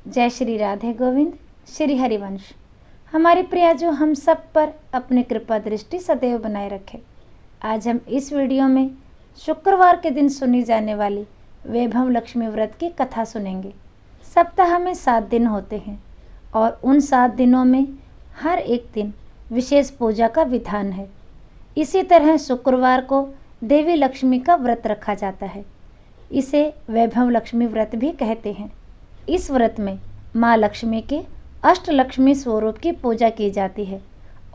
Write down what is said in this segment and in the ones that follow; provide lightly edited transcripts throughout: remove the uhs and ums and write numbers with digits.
जय श्री राधे गोविंद, श्री हरिवंश। हमारे प्रिया जो हम सब पर अपनी कृपा दृष्टि सदैव बनाए रखे। आज हम इस वीडियो में शुक्रवार के दिन सुनी जाने वाली वैभव लक्ष्मी व्रत की कथा सुनेंगे। सप्ताह में 7 दिन होते हैं और उन 7 दिनों में हर एक दिन विशेष पूजा का विधान है। इसी तरह शुक्रवार को देवी लक्ष्मी का व्रत रखा जाता है। इसे वैभव लक्ष्मी व्रत भी कहते हैं। इस व्रत में माँ लक्ष्मी के अष्टलक्ष्मी स्वरूप की पूजा की जाती है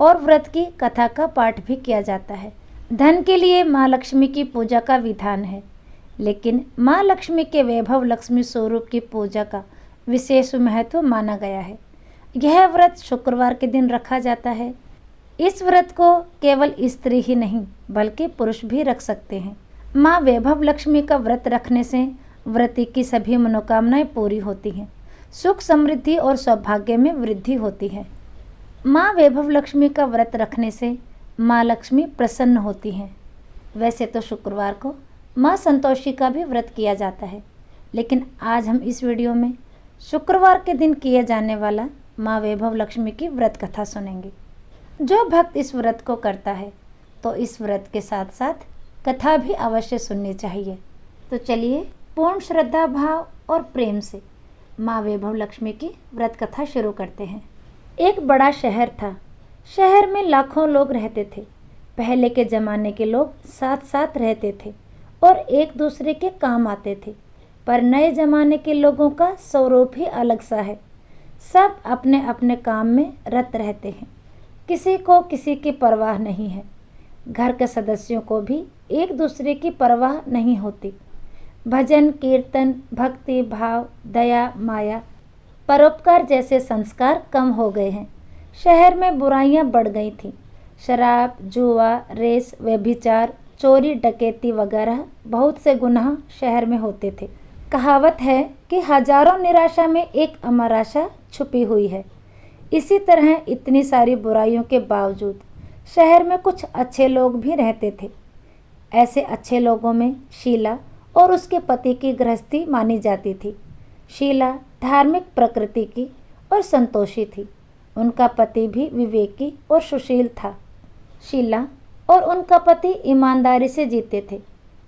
और व्रत की कथा का पाठ भी किया जाता है। धन के लिए माँ लक्ष्मी की पूजा का विधान है, लेकिन माँ लक्ष्मी के वैभव लक्ष्मी स्वरूप की पूजा का विशेष महत्व माना गया है। यह व्रत शुक्रवार के दिन रखा जाता है। इस व्रत को केवल स्त्री ही नहीं बल्कि पुरुष भी रख सकते हैं। माँ वैभव लक्ष्मी का व्रत रखने से व्रती की सभी मनोकामनाएं पूरी होती हैं, सुख समृद्धि और सौभाग्य में वृद्धि होती है। माँ वैभव लक्ष्मी का व्रत रखने से माँ लक्ष्मी प्रसन्न होती हैं। वैसे तो शुक्रवार को माँ संतोषी का भी व्रत किया जाता है, लेकिन आज हम इस वीडियो में शुक्रवार के दिन किए जाने वाला माँ वैभव लक्ष्मी की व्रत कथा सुनेंगे। जो भक्त इस व्रत को करता है तो इस व्रत के साथ साथ कथा भी अवश्य सुननी चाहिए। तो चलिए पूर्ण श्रद्धा भाव और प्रेम से माँ वैभव लक्ष्मी की व्रत कथा शुरू करते हैं। एक बड़ा शहर था। शहर में लाखों लोग रहते थे। पहले के ज़माने के लोग साथ साथ रहते थे और एक दूसरे के काम आते थे, पर नए ज़माने के लोगों का स्वरूप ही अलग सा है। सब अपने अपने काम में रत रहते हैं, किसी को किसी की परवाह नहीं है। घर के सदस्यों को भी एक दूसरे की परवाह नहीं होती। भजन कीर्तन, भक्ति भाव, दया, माया, परोपकार जैसे संस्कार कम हो गए हैं। शहर में बुराइयां बढ़ गई थीं। शराब, जुआ, रेस, व्यभिचार, चोरी, डकैती वगैरह बहुत से गुनाह शहर में होते थे। कहावत है कि हजारों निराशा में एक अमर आशा छुपी हुई है। इसी तरह इतनी सारी बुराइयों के बावजूद शहर में कुछ अच्छे लोग भी रहते थे। ऐसे अच्छे लोगों में शीला और उसके पति की गृहस्थी मानी जाती थी। शीला धार्मिक प्रकृति की और संतोषी थी। उनका पति भी विवेकी और सुशील था। शीला और उनका पति ईमानदारी से जीते थे।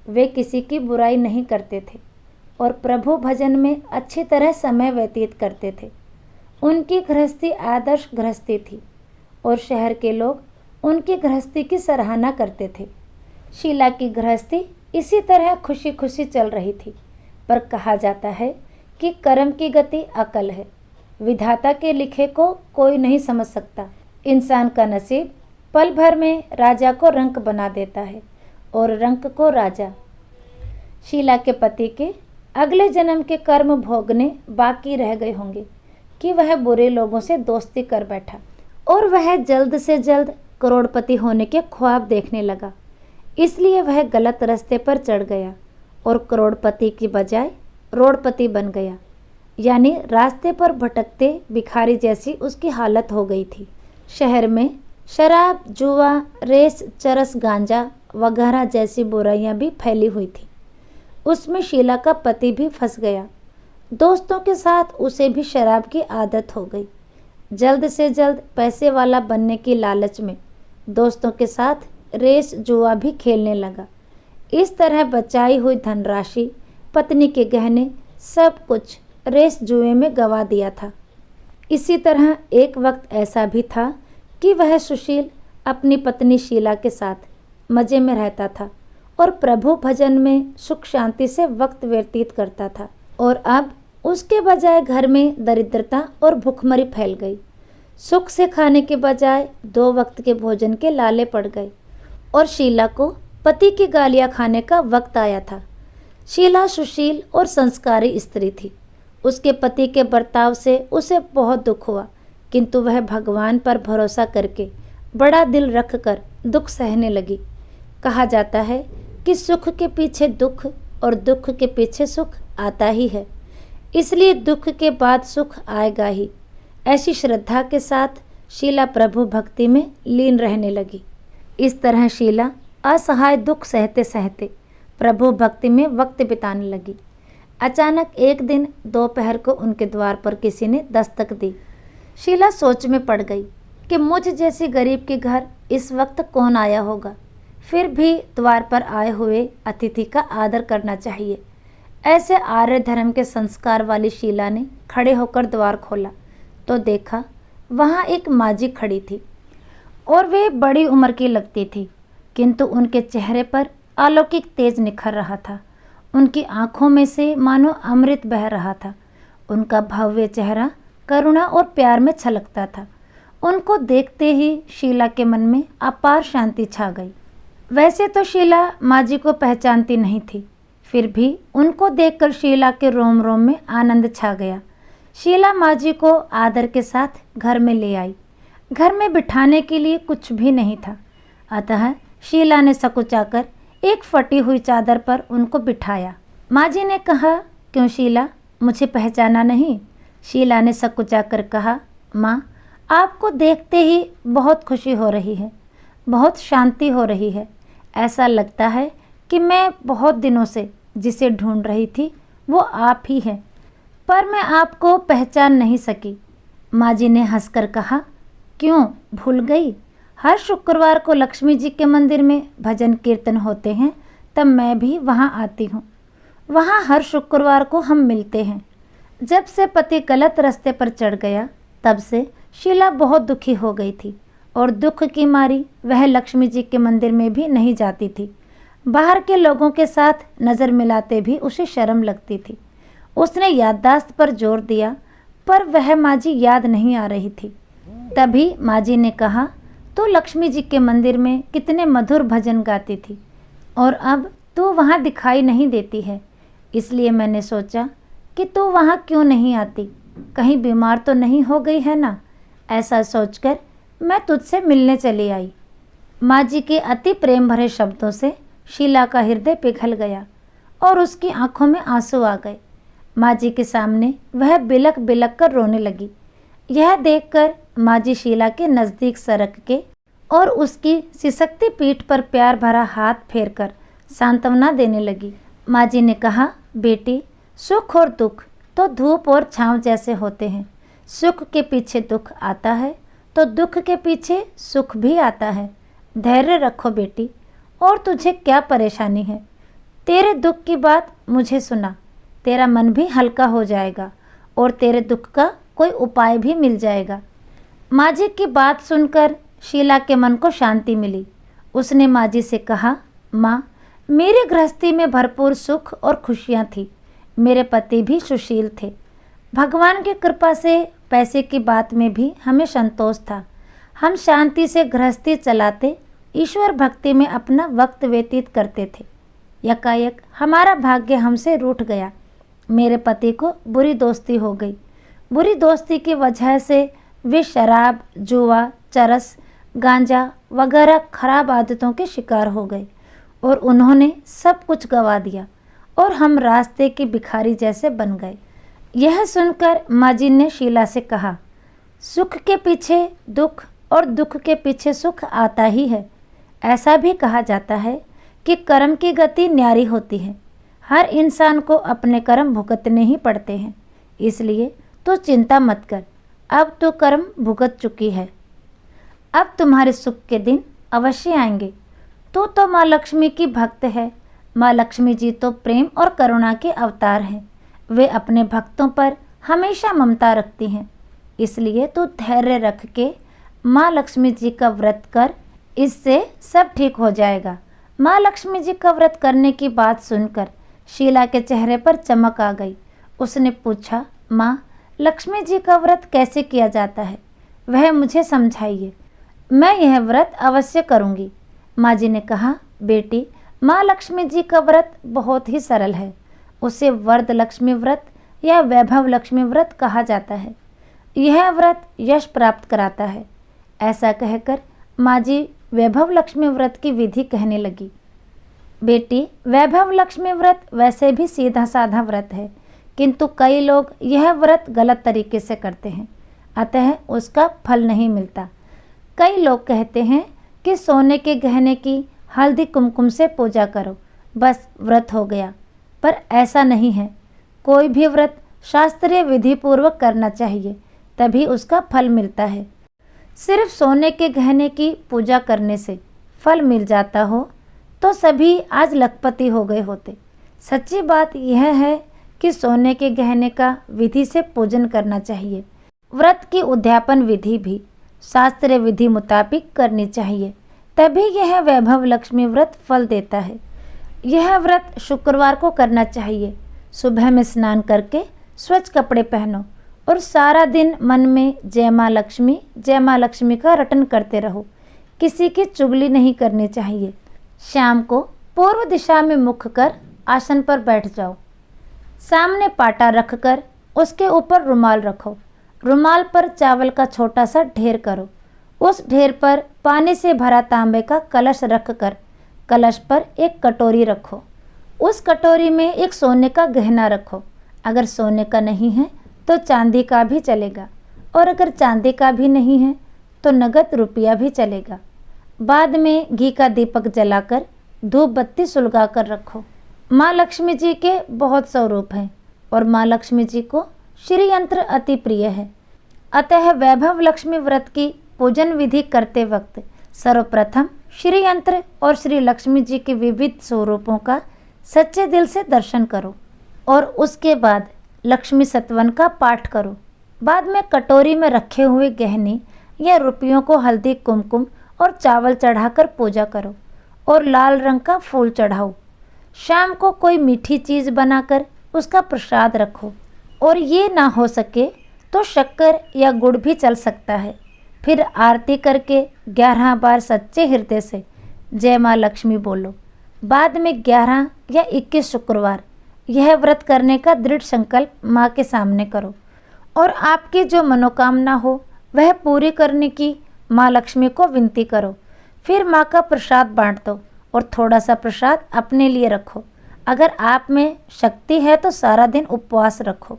वे किसी की बुराई नहीं करते थे और प्रभु भजन में अच्छी तरह समय व्यतीत करते थे। उनकी गृहस्थी आदर्श गृहस्थी थी और शहर के लोग उनकी गृहस्थी की सराहना करते थे। शीला की गृहस्थी इसी तरह खुशी खुशी चल रही थी, पर कहा जाता है कि कर्म की गति अकल है। विधाता के लिखे को कोई नहीं समझ सकता। इंसान का नसीब पल भर में राजा को रंक बना देता है और रंक को राजा। शीला के पति के अगले जन्म के कर्म भोगने बाकी रह गए होंगे कि वह बुरे लोगों से दोस्ती कर बैठा और वह जल्द से जल्द करोड़पति होने के ख्वाब देखने लगा। इसलिए वह गलत रास्ते पर चढ़ गया और करोड़पति की बजाय रोड़पति बन गया, यानी रास्ते पर भटकते भिखारी जैसी उसकी हालत हो गई थी। शहर में शराब, जुआ, रेस, चरस, गांजा वगैरह जैसी बुराइयां भी फैली हुई थी। उसमें शीला का पति भी फंस गया। दोस्तों के साथ उसे भी शराब की आदत हो गई। जल्द से जल्द पैसे वाला बनने की लालच में दोस्तों के साथ रेस, जुआ भी खेलने लगा। इस तरह बचाई हुई धनराशि, पत्नी के गहने, सब कुछ रेस जुए में गंवा दिया था। इसी तरह एक वक्त ऐसा भी था कि वह सुशील अपनी पत्नी शीला के साथ मज़े में रहता था और प्रभु भजन में सुख शांति से वक्त व्यतीत करता था, और अब उसके बजाय घर में दरिद्रता और भूखमरी फैल गई। सुख से खाने के बजाय 2 वक्त के भोजन के लाले पड़ गए और शीला को पति की गालियां खाने का वक्त आया था। शीला सुशील और संस्कारी स्त्री थी। उसके पति के बर्ताव से उसे बहुत दुख हुआ, किंतु वह भगवान पर भरोसा करके बड़ा दिल रखकर दुख सहने लगी। कहा जाता है कि सुख के पीछे दुख और दुख के पीछे सुख आता ही है, इसलिए दुख के बाद सुख आएगा ही। ऐसी श्रद्धा के साथ शीला प्रभु भक्ति में लीन रहने लगी। इस तरह शीला असहाय दुख सहते सहते प्रभु भक्ति में वक्त बिताने लगी। अचानक एक दिन दोपहर को उनके द्वार पर किसी ने दस्तक दी। शीला सोच में पड़ गई कि मुझ जैसी गरीब के घर इस वक्त कौन आया होगा। फिर भी द्वार पर आए हुए अतिथि का आदर करना चाहिए। ऐसे आर्य धर्म के संस्कार वाली शीला ने खड़े होकर द्वार खोला तो देखा वहाँ एक माजी खड़ी थी और वे बड़ी उम्र की लगती थी, किंतु उनके चेहरे पर अलौकिक तेज निखर रहा था। उनकी आंखों में से मानो अमृत बह रहा था। उनका भव्य चेहरा करुणा और प्यार में छलकता था। उनको देखते ही शीला के मन में अपार शांति छा गई। वैसे तो शीला माजी को पहचानती नहीं थी, फिर भी उनको देखकर शीला के रोम रोम में आनंद छा गया। शीला माजी को आदर के साथ घर में ले आई। घर में बिठाने के लिए कुछ भी नहीं था, अतः शीला ने सकुचाकर एक फटी हुई चादर पर उनको बिठाया। माजी ने कहा, क्यों शीला, मुझे पहचाना नहीं? शीला ने सकुचाकर कहा, माँ, आपको देखते ही बहुत खुशी हो रही है, बहुत शांति हो रही है। ऐसा लगता है कि मैं बहुत दिनों से जिसे ढूंढ रही थी वो आप ही हैं, पर मैं आपको पहचान नहीं सकी। माजी ने हंसकर कहा, क्यों भूल गई? हर शुक्रवार को लक्ष्मी जी के मंदिर में भजन कीर्तन होते हैं, तब मैं भी वहाँ आती हूँ। वहाँ हर शुक्रवार को हम मिलते हैं। जब से पति गलत रास्ते पर चढ़ गया तब से शीला बहुत दुखी हो गई थी और दुख की मारी वह लक्ष्मी जी के मंदिर में भी नहीं जाती थी। बाहर के लोगों के साथ नज़र मिलाते भी उसे शर्म लगती थी। उसने याददाश्त पर जोर दिया, पर वह माजी याद नहीं आ रही थी। तभी माजी ने कहा, तो लक्ष्मी जी के मंदिर में कितने मधुर भजन गाती थी और अब तू वहाँ दिखाई नहीं देती है, इसलिए मैंने सोचा कि तू वहाँ क्यों नहीं आती, कहीं बीमार तो नहीं हो गई है ना। ऐसा सोचकर मैं तुझसे मिलने चली आई। माजी के अति प्रेम भरे शब्दों से शीला का हृदय पिघल गया और उसकी आंखों में आंसू आ गए। माजी के सामने वह बिलक बिलक कर रोने लगी। यह देखकर माजी शीला के नज़दीक सरक के और उसकी सिसकती पीठ पर प्यार भरा हाथ फेरकर सांत्वना देने लगी। माजी ने कहा, बेटी, सुख और दुख तो धूप और छांव जैसे होते हैं। सुख के पीछे दुख आता है तो दुख के पीछे सुख भी आता है। धैर्य रखो बेटी। और तुझे क्या परेशानी है? तेरे दुख की बात मुझे सुना, तेरा मन भी हल्का हो जाएगा और तेरे दुख का कोई उपाय भी मिल जाएगा। माजी की बात सुनकर शीला के मन को शांति मिली। उसने माजी से कहा, माँ, मेरी गृहस्थी में भरपूर सुख और खुशियाँ थी। मेरे पति भी सुशील थे। भगवान की कृपा से पैसे की बात में भी हमें संतोष था। हम शांति से गृहस्थी चलाते, ईश्वर भक्ति में अपना वक्त व्यतीत करते थे। यकायक हमारा भाग्य हमसे रूठ गया। मेरे पति को बुरी दोस्ती हो गई। बुरी दोस्ती की वजह से वे शराब, जुआ, चरस, गांजा वगैरह खराब आदतों के शिकार हो गए और उन्होंने सब कुछ गंवा दिया और हम रास्ते के भिखारी जैसे बन गए। यह सुनकर माजी ने शीला से कहा, सुख के पीछे दुख और दुख के पीछे सुख आता ही है। ऐसा भी कहा जाता है कि कर्म की गति न्यारी होती है। हर इंसान को अपने कर्म भुगतने ही पड़ते हैं, इसलिए तो चिंता मत कर, अब तो कर्म भुगत चुकी है। अब तुम्हारे सुख के दिन अवश्य आएंगे। तू तो माँ लक्ष्मी की भक्त है। माँ लक्ष्मी जी तो प्रेम और करुणा के अवतार हैं। वे अपने भक्तों पर हमेशा ममता रखती हैं, इसलिए तू धैर्य रख के माँ लक्ष्मी जी का व्रत कर, इससे सब ठीक हो जाएगा। माँ लक्ष्मी जी का व्रत करने की बात सुनकर शीला के चेहरे पर चमक आ गई। उसने पूछा, माँ, लक्ष्मी जी का व्रत कैसे किया जाता है, वह मुझे समझाइए। मैं यह व्रत अवश्य करूँगी। माँ जी ने कहा, बेटी, माँ लक्ष्मी जी का व्रत बहुत ही सरल है। उसे वरद लक्ष्मी व्रत या वैभव लक्ष्मी व्रत कहा जाता है। यह व्रत यश प्राप्त कराता है। ऐसा कहकर माँ जी वैभव लक्ष्मी व्रत की विधि कहने लगी। बेटी, वैभव लक्ष्मी व्रत वैसे भी सीधा साधा व्रत है, किंतु कई लोग यह व्रत गलत तरीके से करते हैं, अतः उसका फल नहीं मिलता। कई लोग कहते हैं कि सोने के गहने की हल्दी कुमकुम से पूजा करो, बस व्रत हो गया, पर ऐसा नहीं है। कोई भी व्रत शास्त्रीय विधि पूर्वक करना चाहिए, तभी उसका फल मिलता है। सिर्फ सोने के गहने की पूजा करने से फल मिल जाता हो तो सभी आज लखपति हो गए होते। सच्ची बात यह है कि सोने के गहने का विधि से पूजन करना चाहिए। व्रत की उद्यापन विधि भी शास्त्रीय विधि मुताबिक करनी चाहिए, तभी यह वैभव लक्ष्मी व्रत फल देता है। यह व्रत शुक्रवार को करना चाहिए। सुबह में स्नान करके स्वच्छ कपड़े पहनो और सारा दिन मन में जय माँ लक्ष्मी का रटन करते रहो। किसी की चुगली नहीं करनी चाहिए। शाम को पूर्व दिशा में मुख कर आसन पर बैठ जाओ। सामने पाटा रखकर उसके ऊपर रुमाल रखो। रुमाल पर चावल का छोटा सा ढेर करो। उस ढेर पर पानी से भरा तांबे का कलश रखकर कलश पर एक कटोरी रखो। उस कटोरी में एक सोने का गहना रखो। अगर सोने का नहीं है तो चांदी का भी चलेगा, और अगर चांदी का भी नहीं है तो नगद रुपया भी चलेगा। बाद में घी का दीपक जलाकर धूप बत्ती सुलगा कर रखो। माँ लक्ष्मी जी के बहुत स्वरूप हैं और माँ लक्ष्मी जी को श्री यंत्र अति प्रिय है। अतः वैभव लक्ष्मी व्रत की पूजन विधि करते वक्त सर्वप्रथम श्री यंत्र और श्री लक्ष्मी जी के विविध स्वरूपों का सच्चे दिल से दर्शन करो और उसके बाद लक्ष्मी सतवन का पाठ करो। बाद में कटोरी में रखे हुए गहने या रुपयों को हल्दी कुमकुम और चावल चढ़ाकर पूजा करो और लाल रंग का फूल चढ़ाओ। शाम को कोई मीठी चीज़ बनाकर उसका प्रसाद रखो, और ये ना हो सके तो शक्कर या गुड़ भी चल सकता है। फिर आरती करके 11 बार सच्चे हृदय से जय माँ लक्ष्मी बोलो। बाद में 11 या 21 शुक्रवार यह व्रत करने का दृढ़ संकल्प माँ के सामने करो और आपकी जो मनोकामना हो वह पूरी करने की माँ लक्ष्मी को विनती करो। फिर माँ का प्रसाद बांट दो और थोड़ा सा प्रसाद अपने लिए रखो। अगर आप में शक्ति है तो सारा दिन उपवास रखो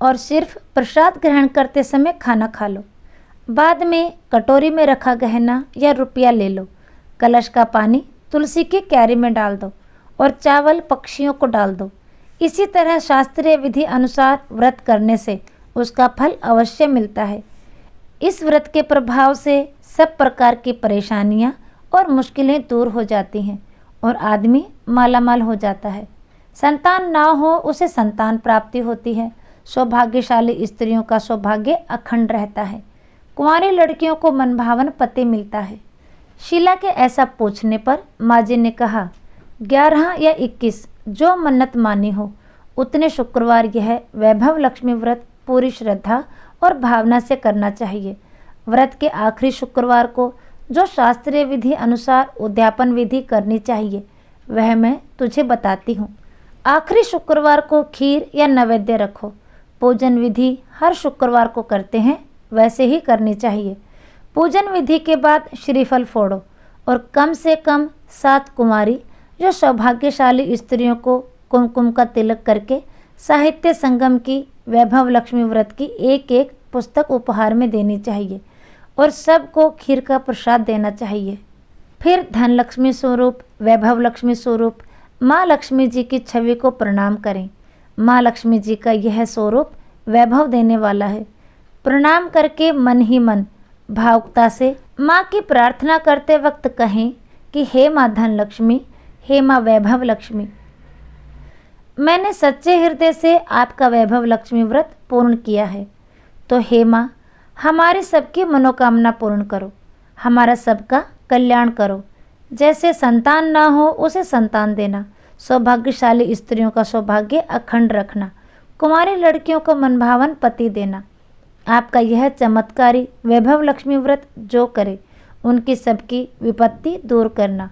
और सिर्फ प्रसाद ग्रहण करते समय खाना खा लो। बाद में कटोरी में रखा गहना या रुपया ले लो। कलश का पानी तुलसी की क्यारी में डाल दो और चावल पक्षियों को डाल दो। इसी तरह शास्त्रीय विधि अनुसार व्रत करने से उसका फल अवश्य मिलता है। इस व्रत के प्रभाव से सब प्रकार की परेशानियां और मुश्किलें दूर हो जाती हैं और आदमी मालामाल हो जाता है। संतान ना हो उसे संतान प्राप्ति होती है। सौभाग्यशाली स्त्रियों का सौभाग्य अखंड रहता है। कुंवारी लड़कियों को मनभावन पति मिलता है। शीला के ऐसा पूछने पर माँ जी ने कहा, 11 या 21 जो मन्नत मानी हो उतने शुक्रवार यह वैभव लक्ष्मी व्रत पूरी श्रद्धा और भावना से करना चाहिए। व्रत के आखिरी शुक्रवार को जो शास्त्रीय विधि अनुसार उद्यापन विधि करनी चाहिए वह मैं तुझे बताती हूँ। आखिरी शुक्रवार को खीर या नैवेद्य रखो। पूजन विधि हर शुक्रवार को करते हैं वैसे ही करनी चाहिए। पूजन विधि के बाद श्रीफल फोड़ो और कम से कम 7 कुमारी जो सौभाग्यशाली स्त्रियों को कुमकुम का तिलक करके साहित्य संगम की वैभव लक्ष्मी व्रत की एक पुस्तक उपहार में देनी चाहिए और सबको खीर का प्रसाद देना चाहिए। फिर धन लक्ष्मी स्वरूप वैभव लक्ष्मी स्वरूप माँ लक्ष्मी जी की छवि को प्रणाम करें। माँ लक्ष्मी जी का यह स्वरूप वैभव देने वाला है। प्रणाम करके मन ही मन भावुकता से माँ की प्रार्थना करते वक्त कहें कि हे माँ धन लक्ष्मी, हे माँ वैभव लक्ष्मी, मैंने सच्चे हृदय से आपका वैभव लक्ष्मी व्रत पूर्ण किया है, तो हे माँ हमारी सबकी मनोकामना पूर्ण करो, हमारा सबका कल्याण करो। जैसे संतान ना हो उसे संतान देना, सौभाग्यशाली स्त्रियों का सौभाग्य अखंड रखना, कुंवारी लड़कियों को मनभावन पति देना। आपका यह चमत्कारी वैभव लक्ष्मी व्रत जो करे उनकी सबकी विपत्ति दूर करना,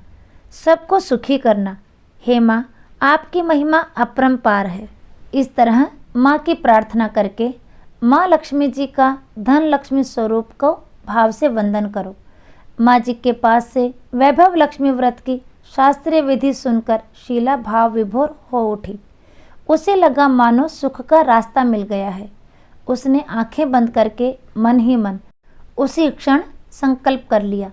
सबको सुखी करना। हे माँ आपकी महिमा अपरंपार है। इस तरह माँ की प्रार्थना करके माँ लक्ष्मी जी का धन लक्ष्मी स्वरूप को भाव से वंदन करो। माँ जी के पास से वैभव लक्ष्मी व्रत की शास्त्रीय विधि सुनकर शीला भाव विभोर हो उठी। उसे लगा मानो सुख का रास्ता मिल गया है। उसने आंखें बंद करके मन ही मन उसी क्षण संकल्प कर लिया,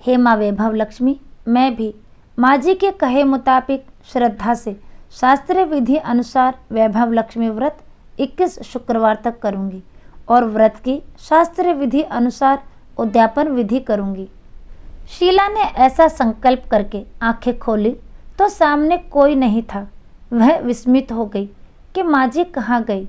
हे माँ वैभव लक्ष्मी, मैं भी माँ जी के कहे मुताबिक श्रद्धा से शास्त्रीय विधि अनुसार वैभव लक्ष्मी व्रत 21 शुक्रवार तक करूंगी और व्रत की शास्त्रीय विधि अनुसार उद्यापन विधि करूंगी। शीला ने ऐसा संकल्प करके आंखें खोली तो सामने कोई नहीं था। वह विस्मित हो गई कि माँ जी कहाँ गई।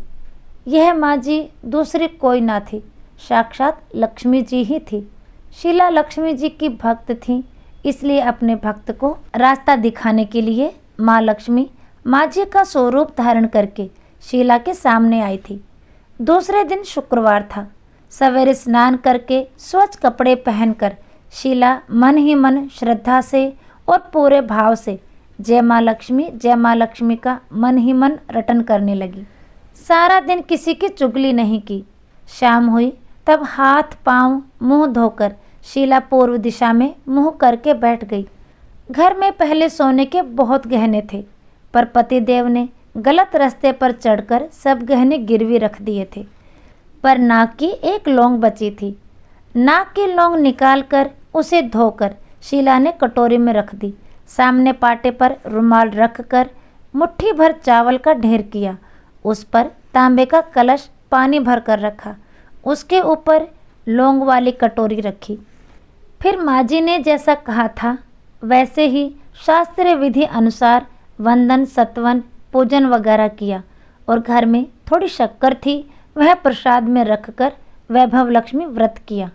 यह माँ जी दूसरी कोई ना थी, साक्षात लक्ष्मी जी ही थी। शीला लक्ष्मी जी की भक्त थी, इसलिए अपने भक्त को रास्ता दिखाने के लिए माँ लक्ष्मी माँ जी का स्वरूप धारण करके शीला के सामने आई थी। दूसरे दिन शुक्रवार था। सवेरे स्नान करके स्वच्छ कपड़े पहनकर शीला मन ही मन श्रद्धा से और पूरे भाव से जय माँ लक्ष्मी का मन ही मन रटन करने लगी। सारा दिन किसी की चुगली नहीं की। शाम हुई तब हाथ पांव मुंह धोकर शीला पूर्व दिशा में मुंह करके बैठ गई। घर में पहले सोने के बहुत गहने थे, पर पतिदेव ने गलत रास्ते पर चढ़कर सब गहने गिरवी रख दिए थे। पर नाक की एक लौंग बची थी। नाक की लौंग निकालकर उसे धोकर शीला ने कटोरी में रख दी। सामने पाटे पर रुमाल रखकर मुट्ठी भर चावल का ढेर किया। उस पर तांबे का कलश पानी भर कर रखा। उसके ऊपर लौंग वाली कटोरी रखी। फिर माँ जी ने जैसा कहा था वैसे ही शास्त्रीय विधि अनुसार वंदन सत्वन पूजन वगैरह किया और घर में थोड़ी शक्कर थी, वह प्रसाद में रखकर वैभव लक्ष्मी व्रत किया।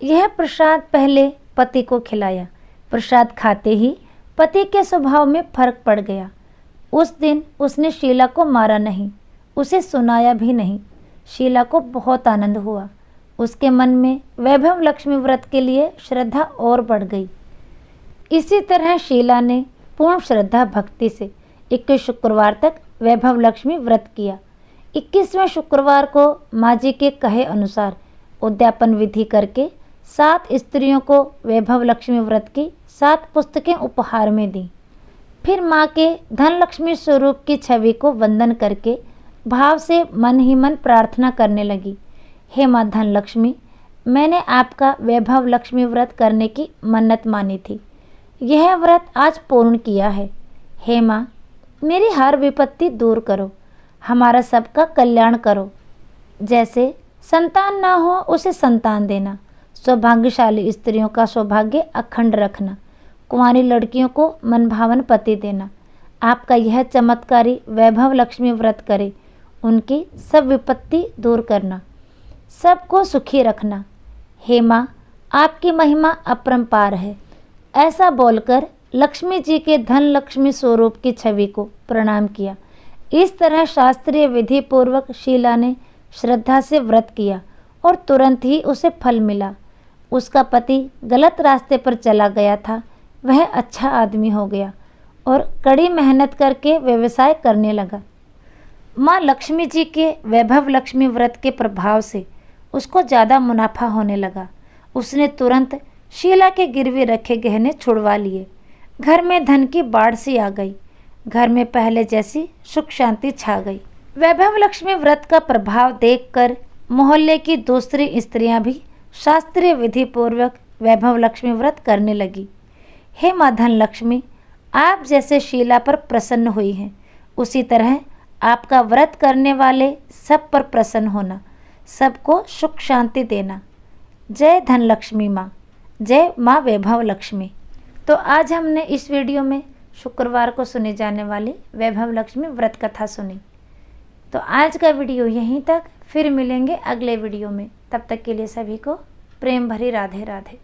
यह प्रसाद पहले पति को खिलाया। प्रसाद खाते ही पति के स्वभाव में फर्क पड़ गया। उस दिन उसने शीला को मारा नहीं, उसे सुनाया भी नहीं। शीला को बहुत आनंद हुआ। उसके मन में वैभव लक्ष्मी व्रत के लिए श्रद्धा और बढ़ गई। इसी तरह शीला ने पूर्ण श्रद्धा भक्ति से 21 शुक्रवार तक वैभव लक्ष्मी व्रत किया। 21वें शुक्रवार को माँ जी के कहे अनुसार उद्यापन विधि करके 7 स्त्रियों को वैभव लक्ष्मी व्रत की 7 पुस्तकें उपहार में दी। फिर माँ के धन लक्ष्मी स्वरूप की छवि को वंदन करके भाव से मन ही मन प्रार्थना करने लगी। हे माँ धन लक्ष्मी, मैंने आपका वैभव लक्ष्मी व्रत करने की मन्नत मानी थी। यह व्रत आज पूर्ण किया है। हे माँ, मेरी हर विपत्ति दूर करो, हमारा सबका कल्याण करो। जैसे संतान ना हो उसे संतान देना, सौभाग्यशाली स्त्रियों का सौभाग्य अखंड रखना, कुंवारी लड़कियों को मनभावन पति देना। आपका यह चमत्कारी वैभव लक्ष्मी व्रत करे, उनकी सब विपत्ति दूर करना, सबको सुखी रखना। हे माँ, आपकी महिमा अपरंपार है। ऐसा बोलकर लक्ष्मी जी के धन लक्ष्मी स्वरूप की छवि को प्रणाम किया। इस तरह शास्त्रीय विधि पूर्वक शीला ने श्रद्धा से व्रत किया और तुरंत ही उसे फल मिला। उसका पति गलत रास्ते पर चला गया था, वह अच्छा आदमी हो गया और कड़ी मेहनत करके व्यवसाय करने लगा। माँ लक्ष्मी जी के वैभव लक्ष्मी व्रत के प्रभाव से उसको ज़्यादा मुनाफा होने लगा। उसने तुरंत शीला के गिरवी रखे गहने छुड़वा लिए। घर में धन की बाढ़ सी आ गई। घर में पहले जैसी सुख शांति छा गई। वैभव लक्ष्मी व्रत का प्रभाव देखकर मोहल्ले की दूसरी स्त्रियां भी शास्त्रीय विधि पूर्वक वैभव लक्ष्मी व्रत करने लगी। हे माँ धन लक्ष्मी, आप जैसे शीला पर प्रसन्न हुई हैं, उसी तरह आपका व्रत करने वाले सब पर प्रसन्न होना, सबको सुख शांति देना। जय धन लक्ष्मी माँ, जय माँ वैभव लक्ष्मी। तो आज हमने इस वीडियो में शुक्रवार को सुने जाने वाली वैभव लक्ष्मी व्रत कथा सुनी। तो आज का वीडियो यहीं तक, फिर मिलेंगे अगले वीडियो में। तब तक के लिए सभी को प्रेम भरी राधे राधे।